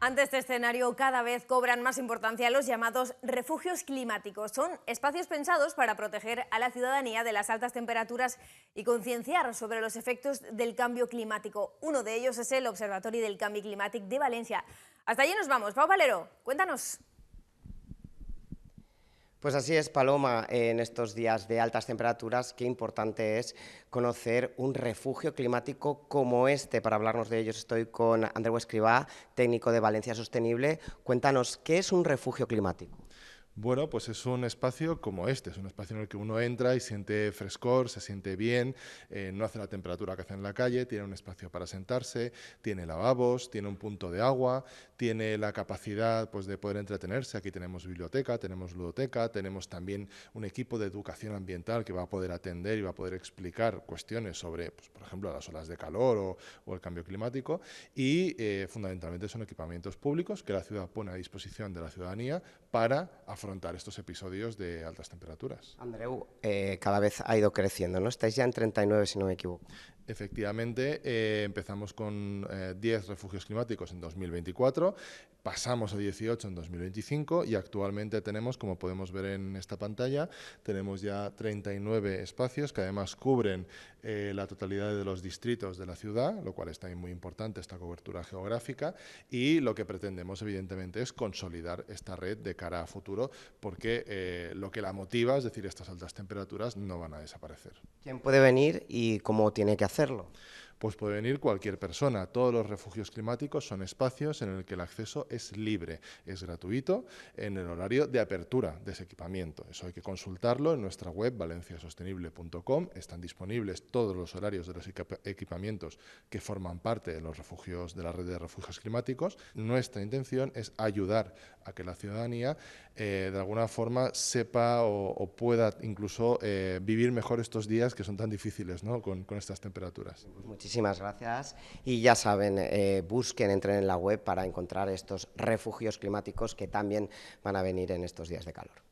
Ante este escenario, cada vez cobran más importancia los llamados refugios climáticos. Son espacios pensados para proteger a la ciudadanía de las altas temperaturas y concienciar sobre los efectos del cambio climático. Uno de ellos es el Observatorio del Canvi Climàtic de Valencia. Hasta allí nos vamos. Pau Valero, cuéntanos. Pues así es, Paloma, en estos días de altas temperaturas, qué importante es conocer un refugio climático como este. Para hablarnos de ellos estoy con Andreu Escrivá, técnico de Valencia Sostenible. Cuéntanos, ¿qué es un refugio climático? Bueno, pues es un espacio como este, es un espacio en el que uno entra y siente frescor, se siente bien, no hace la temperatura que hace en la calle, tiene un espacio para sentarse, tiene lavabos, tiene un punto de agua, tiene la capacidad pues, de poder entretenerse. Aquí tenemos biblioteca, tenemos ludoteca, tenemos también un equipo de educación ambiental que va a poder atender y va a poder explicar cuestiones sobre, pues, por ejemplo, las olas de calor o el cambio climático, y fundamentalmente son equipamientos públicos que la ciudad pone a disposición de la ciudadanía para afrontar estos episodios de altas temperaturas. Andreu, cada vez ha ido creciendo, ¿no? Estáis ya en 39, si no me equivoco. Efectivamente, empezamos con 10 refugios climáticos en 2024, pasamos a 18 en 2025 y actualmente tenemos, como podemos ver en esta pantalla, tenemos ya 39 espacios que además cubren la totalidad de los distritos de la ciudad, lo cual es también muy importante, esta cobertura geográfica, y lo que pretendemos evidentemente es consolidar esta red de cara a futuro, porque lo que la motiva, es decir, estas altas temperaturas, no van a desaparecer. ¿Quién puede venir y cómo tiene que hacerlo? Pues puede venir cualquier persona. Todos los refugios climáticos son espacios en el que el acceso es libre, es gratuito en el horario de apertura de ese equipamiento. Eso hay que consultarlo en nuestra web valenciasostenible.com. Están disponibles todos los horarios de los equipamientos que forman parte de los refugios, de la red de refugios climáticos. Nuestra intención es ayudar a que la ciudadanía de alguna forma sepa o pueda incluso vivir mejor estos días que son tan difíciles, ¿no? con estas temperaturas. Pues muchísimas gracias y ya saben, busquen, entren en la web para encontrar estos refugios climáticos que también van a venir en estos días de calor.